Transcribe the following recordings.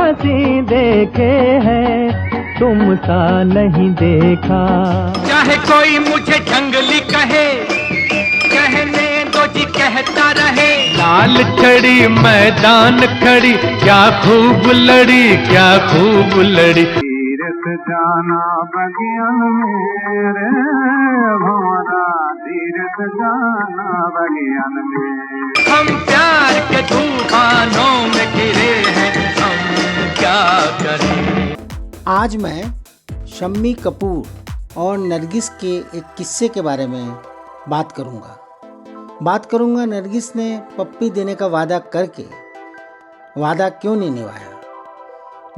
हंसी देखे हैं, तुम सा नहीं देखा। चाहे कोई मुझे जंगली कहे, कहने दो जी कहता रहे। लाल छड़ी मैदान खड़ी, क्या खूब लड़ी, क्या खूब लड़ी। तीरथ जाना बगियन मेरे भंवरा, तीरथ जाना बगियन में। हम प्यार के तूफानों में घिरे हैं, हम क्या करें। आज मैं शम्मी कपूर और नरगिस के एक किस्से के बारे में बात करूंगा। नरगिस ने पप्पी देने का वादा करके वादा क्यों नहीं निभाया।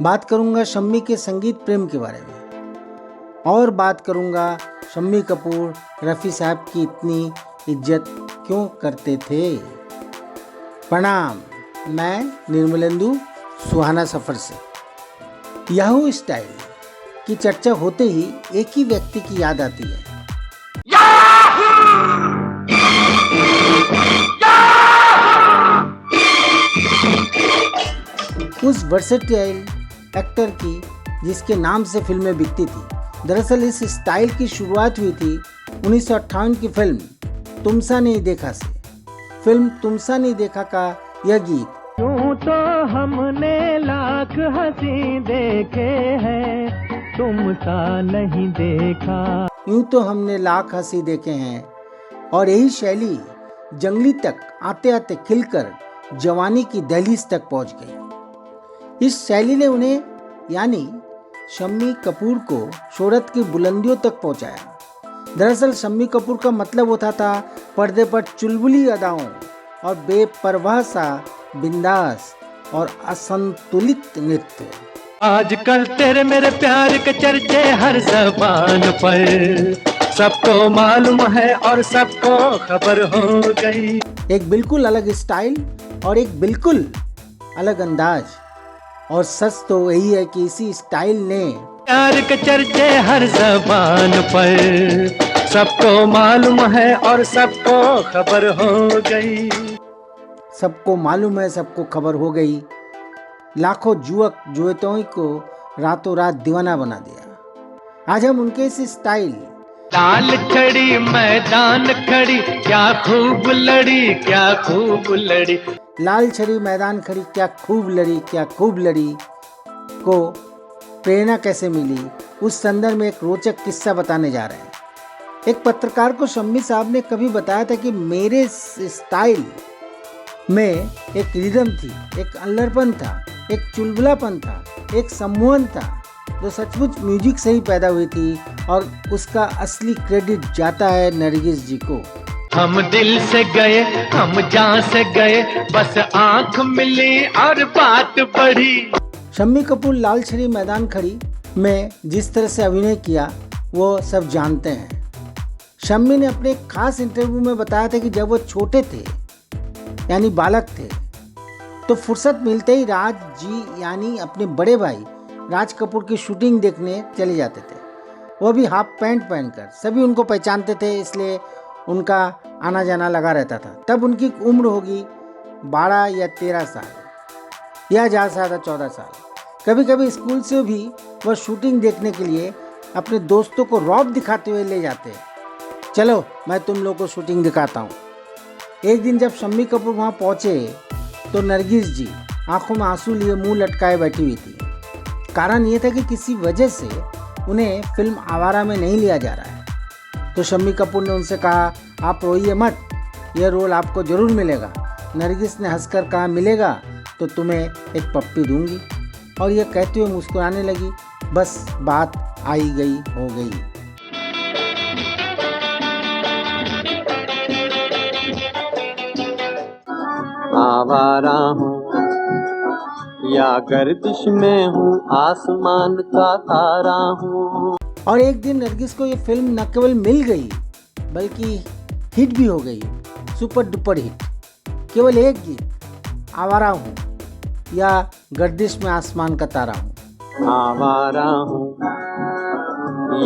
बात करूंगा शम्मी के संगीत प्रेम के बारे में, और बात करूंगा शम्मी कपूर रफ़ी साहब की इतनी इज्जत क्यों करते थे। प्रणाम, मैं निर्मलेंदु सुहाना सफ़र से। याहू स्टाइल की चर्चा होते ही एक ही व्यक्ति की याद आती है, उस वर्सेटाइल एक्टर की जिसके नाम से फिल्में बिकती थी। दरअसल इस स्टाइल की शुरुआत हुई थी 1958 की फिल्म तुमसा नहीं देखा से। फिल्म तुमसा नहीं देखा का यह गीत, यूं तो हमने लाख हंसी देखे हैं, तुम सा नहीं देखा। यूं तो हमने लाख हंसी देखे हैं, और यही शैली जंगली तक आते आते खिलकर जवानी की दहलीज तक पहुंच गई। इस शैली ने उन्हें यानी शम्मी कपूर को शोहरत की बुलंदियों तक पहुंचाया। दरअसल शम्मी कपूर का मतलब होता था पर्दे पर चुलबुली अदाओं और बेपरवाह सा बिंदास और असंतुलित नृत्य। आजकल तेरे मेरे प्यार के चर्चे हर ज़बान पर, सबको मालूम है और सबको खबर हो गई। एक बिल्कुल अलग स्टाइल और एक बिल्कुल अलग अंदाज, और सच तो यही है कि इसी स्टाइल ने प्यार के चर्चे हर ज़बान पर, सबको मालूम है और सबको खबर हो गई। सबको मालूम है, सबको खबर हो गई। लाखों युवक युवतियों को रातों रात दीवाना बना दिया। आज हम उनके इस स्टाइल लाल छड़ी मैदान खड़ी, क्या खूब लड़ी, क्या खूब लड़ी। लाल छड़ी मैदान खड़ी, क्या खूब लड़ी, क्या खूब लड़ी को प्रेरणा कैसे मिली, उस संदर्भ में एक रोचक किस्सा बताने जा रहे हैं। एक पत्रकार को शम्मी साहब ने कभी बताया था कि मेरे स्टाइल में एक रिदम थी, एक अल्लड़पन था, एक चुलबुलापन था, एक सम्मोहन था, जो सचमुच म्यूजिक से ही पैदा हुई थी, और उसका असली क्रेडिट जाता है नरगिस जी को। हम दिल से गए, हम जान से गए, बस आंख मिली और बात बढ़ी। शम्मी कपूर लाल छड़ी मैदान खड़ी में जिस तरह से अभिनय किया वो सब जानते हैं। शम्मी ने अपने एक खास इंटरव्यू में बताया था कि जब वो छोटे थे यानी बालक थे, तो फुर्सत मिलते ही राज जी यानी अपने बड़े भाई राज कपूर की शूटिंग देखने चले जाते थे। वो भी हाफ पैंट पहनकर। सभी उनको पहचानते थे, इसलिए उनका आना जाना लगा रहता था। तब उनकी उम्र होगी 12 या 13 साल या ज़्यादा से ज़्यादा 14 साल। कभी कभी स्कूल से भी वह शूटिंग देखने के लिए अपने दोस्तों को रौब दिखाते हुए ले जाते। चलो मैं तुम लोग को शूटिंग दिखाता हूँ। एक दिन जब शम्मी कपूर वहाँ पहुँचे तो नरगिस जी आंखों में आंसू लिए मुंह लटकाए बैठी हुई थी। कारण ये था कि किसी वजह से उन्हें फिल्म आवारा में नहीं लिया जा रहा है। तो शम्मी कपूर ने उनसे कहा, आप रोइए मत, यह रोल आपको जरूर मिलेगा। नरगिस ने हंसकर कहा, मिलेगा तो तुम्हें एक पप्पी दूंगी। और यह कहते हुए मुस्कुराने लगी। बस बात आई गई हो गई। आवारा हूँ या गर्दिश में हूँ, आसमान का तारा हूँ। और एक दिन नरगिस को ये फिल्म न केवल मिल गई बल्कि हिट भी हो गई, सुपर डुपर हिट। केवल एक गीत, आवारा हूँ या गर्दिश में आसमान का तारा हूँ। आवारा हूँ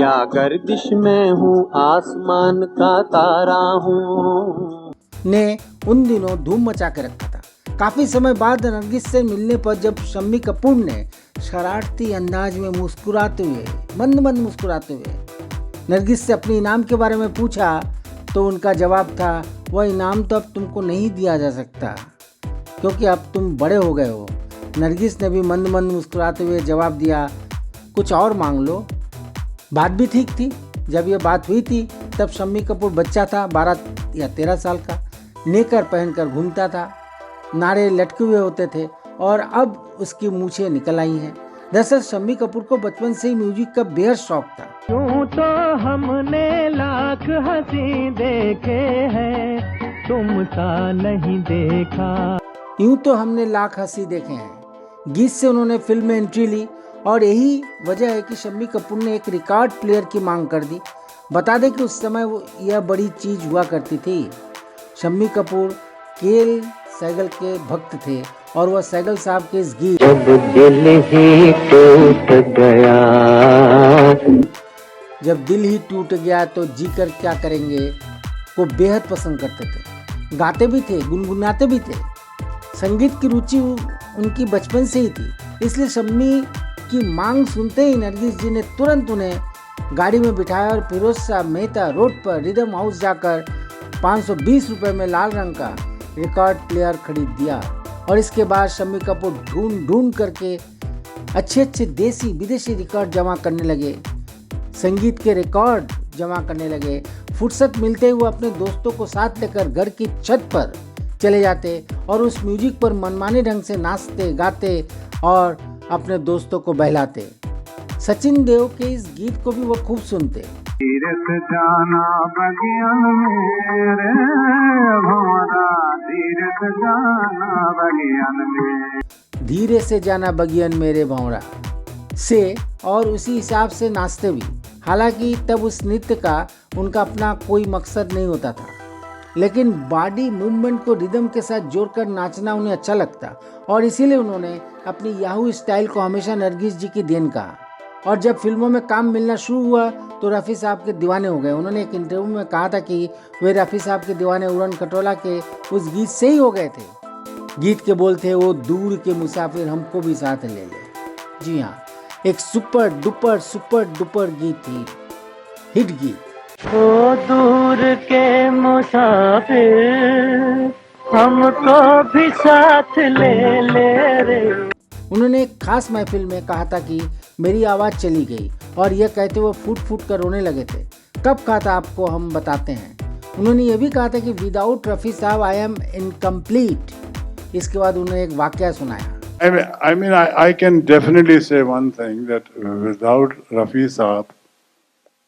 या गर्दिश में हूँ, आसमान का तारा हूँ ने उन दिनों धूम मचा के रखा था। काफी समय बाद नरगिस से मिलने पर जब शम्मी कपूर ने शरारती अंदाज में मुस्कुराते हुए मंद मंद मुस्कुराते हुए नरगिस से अपने इनाम के बारे में पूछा तो उनका जवाब था, वह इनाम तो अब तुमको नहीं दिया जा सकता क्योंकि अब तुम बड़े हो गए हो। नरगिस ने भी मंद मंद मुस्कुराते हुए जवाब दिया, कुछ और मांग लो। बात भी ठीक थी। जब यह बात हुई थी तब शम्मी कपूर बच्चा था, 12 या 13 साल का, नेकर पहनकर घूमता था, नारे लटके हुए होते थे और अब उसकी मूछें निकल आई हैं। दरअसल शम्मी कपूर को बचपन से ही म्यूजिक का बेहद शौक था। यूं तो हमने लाख हंसी देखे हैं, तुम सा नहीं देखा। यूं तो हमने लाख हंसी देखे हैं गीत से उन्होंने फिल्म में एंट्री ली और यही वजह है कि शम्मी कपूर ने एक रिकॉर्ड प्लेयर की मांग कर दी। बता दें कि उस समय यह बड़ी चीज हुआ करती थी। शम्मी कपूर केएल सहगल के भक्त थे और वह सहगल साहब के इस गीत जब दिल ही टूट गया, जब दिल ही टूट गया तो जी कर क्या करेंगे को बेहद पसंद करते थे। गाते भी थे, गुनगुनाते भी थे। संगीत की रुचि उनकी बचपन से ही थी, इसलिए शम्मी की मांग सुनते ही नरगिस जी ने तुरंत उन्हें गाड़ी में बिठाया और फिरोज शाह मेहता रोड पर रिदम हाउस जाकर 520 रुपए में लाल रंग का रिकॉर्ड प्लेयर खरीद दिया। और इसके बाद शम्मी कपूर ढूंढ ढूंढ करके अच्छे अच्छे देसी विदेशी रिकॉर्ड जमा करने लगे, संगीत के रिकॉर्ड जमा करने लगे। फुर्सत मिलते ही वो अपने दोस्तों को साथ लेकर घर की छत पर चले जाते और उस म्यूजिक पर मनमाने ढंग से नाचते गाते और अपने दोस्तों को बहलाते। सचिन देव के इस गीत को भी वो खूब सुनते। तीरथ जाना बगियन मेरे भंवरा, तीरथ जाना बगियन में, धीरे से जाना बगियन मेरे भंवरा से, और उसी हिसाब से नाचते भी। हालांकि तब उस नृत्य का उनका अपना कोई मकसद नहीं होता था, लेकिन बॉडी मूवमेंट को रिदम के साथ जोड़कर नाचना उन्हें अच्छा लगता और इसीलिए उन्होंने अपनी याहू स्टाइल को हमेशा नरगिस जी की देन कहा। और जब फिल्मों में काम मिलना शुरू हुआ तो रफ़ी साहब के दीवाने हो गए। उन्होंने एक इंटरव्यू में कहा था कि वे रफ़ी साहब के दीवाने उड़न खटोला के उस गीत से ही हो गए थे। गीत के बोल थे, वो दूर के मुसाफिर हमको भी साथ ले ले। जी हाँ, एक सुपर डुपर गीत थी, हिट गीत। ओ दूर के मुसाफिर हमको भी साथ ले ले रे। उन्होंने एक खास महफिल में कहा था कि मेरी आवाज़ चली गई और यह कहते हुए फूट फूट कर रोने लगे थे। कब कहा था आपको हम बताते हैं। उन्होंने ये भी कहा था कि विदाउट रफ़ी साहब आई एम इनकम्प्लीट। इसके बाद उन्होंने एक वाकया सुनाया। I can definitely say one thing, that without Rafi Saab,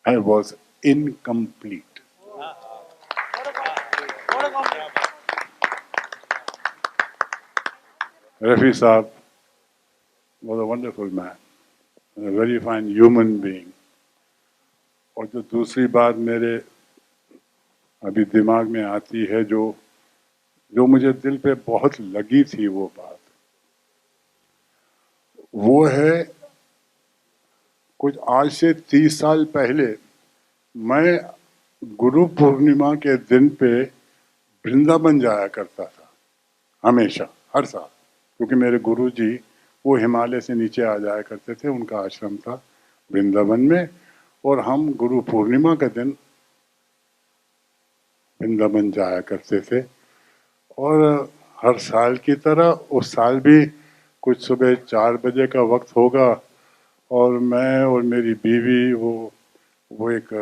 I was incomplete. Rafi Saab was a wonderful man, a very fine human being. और जो दूसरी बात मेरे अभी दिमाग में आती है, जो मुझे दिल पे बहुत लगी थी, वो बात वो है, कुछ आज से 30 साल पहले मैं गुरु पूर्णिमा के दिन पे वृंदावन जाया करता था, हमेशा, हर साल, क्योंकि मेरे गुरु जी वो हिमालय से नीचे आ जाया करते थे, उनका आश्रम था वृंदावन में, और हम गुरु पूर्णिमा के दिन वृंदावन जाया करते थे। और हर साल की तरह उस साल भी कुछ सुबह 4 बजे का वक्त होगा और मैं और मेरी बीवी वो एक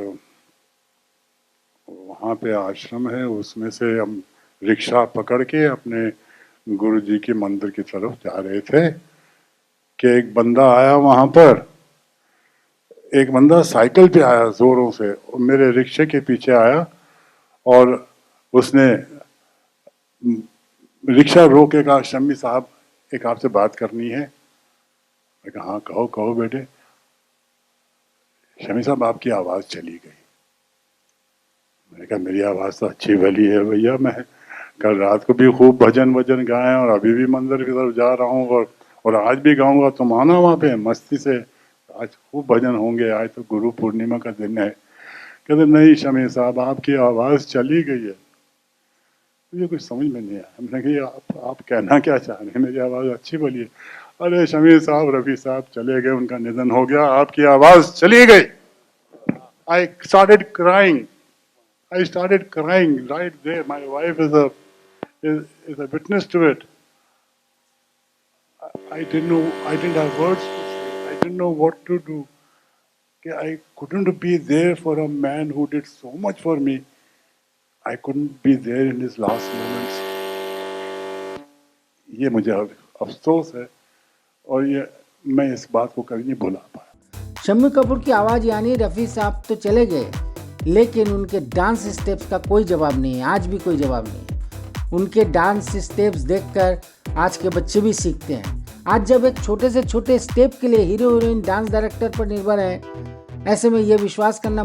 वहाँ पे आश्रम है, उसमें से हम रिक्शा पकड़ के अपने गुरु जी के मंदिर की तरफ जा रहे थे कि एक बंदा आया वहाँ पर। एक बंदा साइकिल पे आया जोरों से और मेरे रिक्शे के पीछे आया और उसने रिक्शा रोक के कहा, शम्मी साहब एक आपसे बात करनी है। मैं कहा हाँ कहो बेटे। शम्मी साहब आपकी आवाज़ चली गई। मैंने कहा मेरी आवाज़ तो अच्छी भली है भैया, मैं कल रात को भी खूब भजन गाए और अभी भी मंदिर की तरफ जा रहा हूँ और आज भी गाऊंगा, तुम आना वहाँ पे मस्ती से, आज खूब भजन होंगे, आज तो गुरु पूर्णिमा का दिन है। कहते नहीं शम्मी साहब आपकी आवाज़ चली गई है। मुझे कुछ समझ में नहीं आया। मैंने कहा आप कहना क्या चाह रहे हैं? मेरी आवाज़ अच्छी बोलिए। अरे शमीर साहब, रफ़ी साहब चले गए, उनका निधन हो गया, आपकी आवाज़ चली गई। I started crying, I started crying right there. My wife is a witness to it. I didn't have words to say. I didn't know what to do. I couldn't be there for a man who did so much for me. I couldn't be there in his last moments. ये मुझे अफसोस है और ये मैं इस बात को कभी नहीं भुला पाया। शम्मी कपूर की आवाज़ यानी रफ़ी साहब तो चले गए, लेकिन उनके डांस स्टेप्स का कोई जवाब नहीं है, आज भी कोई जवाब नहीं है। उनके डांस स्टेप्स देखकर आज के बच्चे भी सीखते हैं। आज जब एक छोटे से छोटे स्टेप के लिए हीरो हीरोइन डांस डायरेक्टर पर निर्भर है, ऐसे में यह विश्वास करना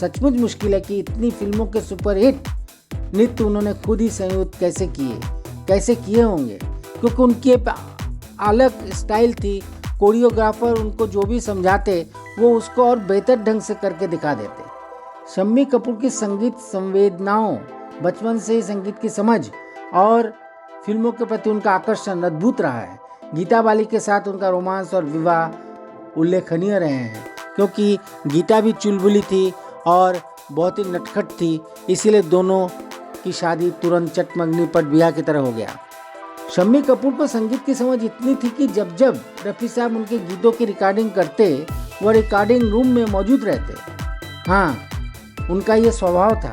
सचमुच मुश्किल है कि इतनी फिल्मों के सुपरहिट नृत्य उन्होंने खुद ही संयुक्त कैसे किए होंगे, क्योंकि उनकी एक अलग स्टाइल थी। कोरियोग्राफर उनको जो भी समझाते वो उसको और बेहतर ढंग से करके दिखा देते। शम्मी कपूर की संगीत संवेदनाओं, बचपन से ही संगीत की समझ और फिल्मों के प्रति उनका आकर्षण अद्भुत रहा है। गीता बाली के साथ उनका रोमांस और विवाह उल्लेखनीय रहे हैं, क्योंकि गीता भी चुलबुली थी और बहुत ही नटखट थी, इसीलिए दोनों की शादी तुरंत चटमंगनी पर ब्याह की तरह हो गया। शम्मी कपूर को संगीत की समझ इतनी थी कि जब जब रफ़ी साहब उनके गीतों की रिकॉर्डिंग करते, वह रिकॉर्डिंग रूम में मौजूद रहते। हाँ, उनका ये स्वभाव था।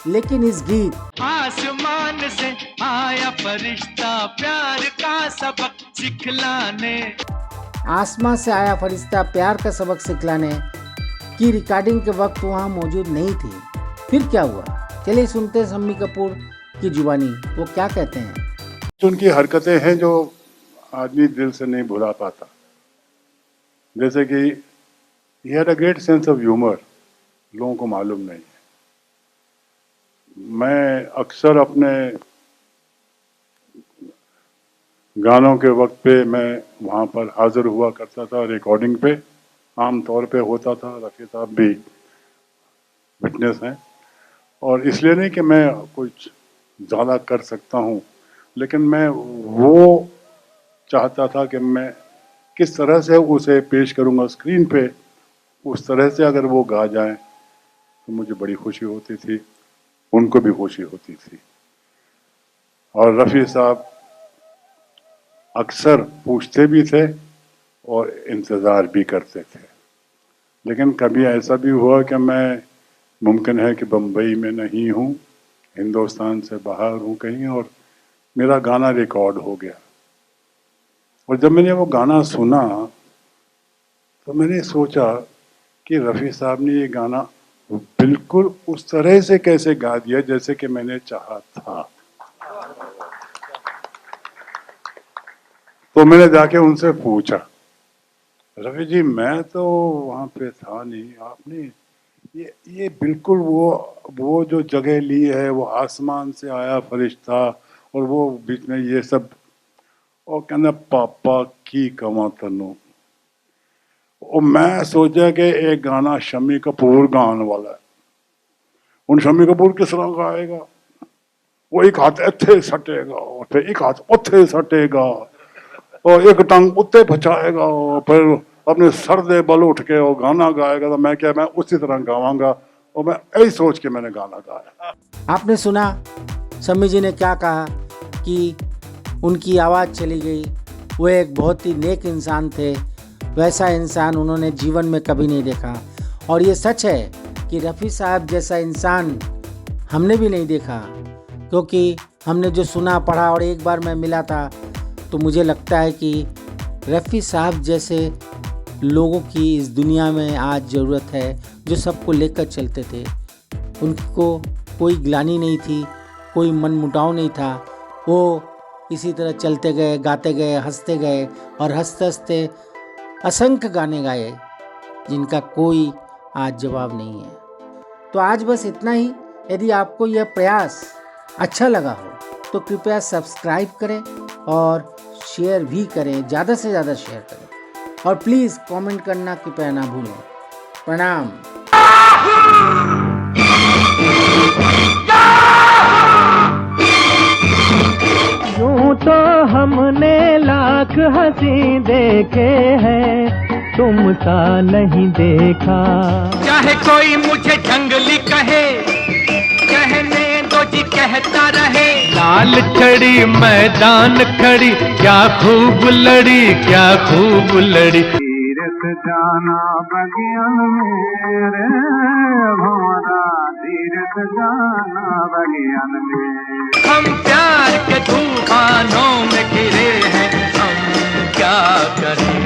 लेकिन इस गीत आसमान से आया फरिश्ता प्यार का सबक सिखलाने, आसमां से आया फरिश्ता प्यार का सबक सिखलाने की रिकॉर्डिंग के वक्त वहाँ मौजूद नहीं थी। फिर क्या हुआ, चलिए सुनते हैं शम्मी कपूर की जुबानी, वो क्या कहते हैं। उनकी हरकतें हैं जो आदमी दिल से नहीं भुला पाता। जैसे कि he had a great sense of humor, लोगों को मालूम नहीं है। मैं अक्सर अपने गानों के वक्त पे मैं वहाँ पर हाजिर हुआ करता था, रिकॉर्डिंग पे आम तौर पे होता था। रफ़ी साहब भी विटनेस हैं, और इसलिए नहीं कि मैं कुछ ज़्यादा कर सकता हूँ, लेकिन मैं वो चाहता था कि मैं किस तरह से उसे पेश करूँगा स्क्रीन पे, उस तरह से अगर वो गा जाए तो मुझे बड़ी खुशी होती थी, उनको भी खुशी होती थी। और रफ़ी साहब अक्सर पूछते भी थे और इंतज़ार भी करते थे। लेकिन कभी ऐसा भी हुआ कि मैं मुमकिन है कि बम्बई में नहीं हूँ, हिंदुस्तान से बाहर हूँ कहीं, और मेरा गाना रिकॉर्ड हो गया। और जब मैंने वो गाना सुना तो मैंने सोचा कि रफ़ी साहब ने ये गाना बिल्कुल उस तरह से कैसे गा दिया जैसे कि मैंने चाहा था। तो मैंने जाके उनसे पूछा, रफ़ी जी मैं तो वहाँ पे था नहीं, आपने ये बिल्कुल वो जो जगह ली है, वो आसमान से आया फरिश्ता और वो बीच में ये सब, और कहना पापा की कमा तनु। और मैं सोचा कि एक गाना शम्मी कपूर गाने वाला है, उन शम्मी कपूर किस तरह गाएगा, वो एक हाथ इत्थे सटेगा और फिर एक हाथ उत्थे सटेगा और एक टंग उत्ते बचाएगा और फिर अपने सर दे बल उठ के वो गाना गाएगा। तो मैं क्या, मैं उसी तरह गावांगा, और मैं यही सोच के मैंने गाना गाया। आपने सुना शम्मी जी ने क्या कहा कि उनकी आवाज़ चली गई। वो एक बहुत ही नेक इंसान थे, वैसा इंसान उन्होंने जीवन में कभी नहीं देखा। और ये सच है कि रफ़ी साहब जैसा इंसान हमने भी नहीं देखा, क्योंकि हमने जो सुना पढ़ा, और एक बार मैं मिला था तो मुझे लगता है कि रफ़ी साहब जैसे लोगों की इस दुनिया में आज ज़रूरत है, जो सबको लेकर चलते थे। उनको कोई ग्लानि नहीं थी, कोई मनमुटाव नहीं था। वो इसी तरह चलते गए, गाते गए, हंसते गए, और हंसते हंसते असंख्य गाने गाए जिनका कोई आज जवाब नहीं है। तो आज बस इतना ही। यदि आपको यह प्रयास अच्छा लगा हो तो कृपया सब्सक्राइब करें और शेयर भी करें, ज़्यादा से ज़्यादा शेयर करें, और प्लीज़ कमेंट करना कृपया ना भूलें। प्रणाम। हंसी देखे हैं, तुम सा नहीं देखा। चाहे कोई मुझे जंगली कहे, कहने दो जी कहता रहे। लाल छड़ी मैदान खड़ी, क्या खूब लड़ी, क्या खूब लड़ी। तीरथ जाना बगियन मेरे भंवरा, तीरथ जाना बगियन में। हम प्यार के तूफानों में घिरे हैं, हम क्या करें।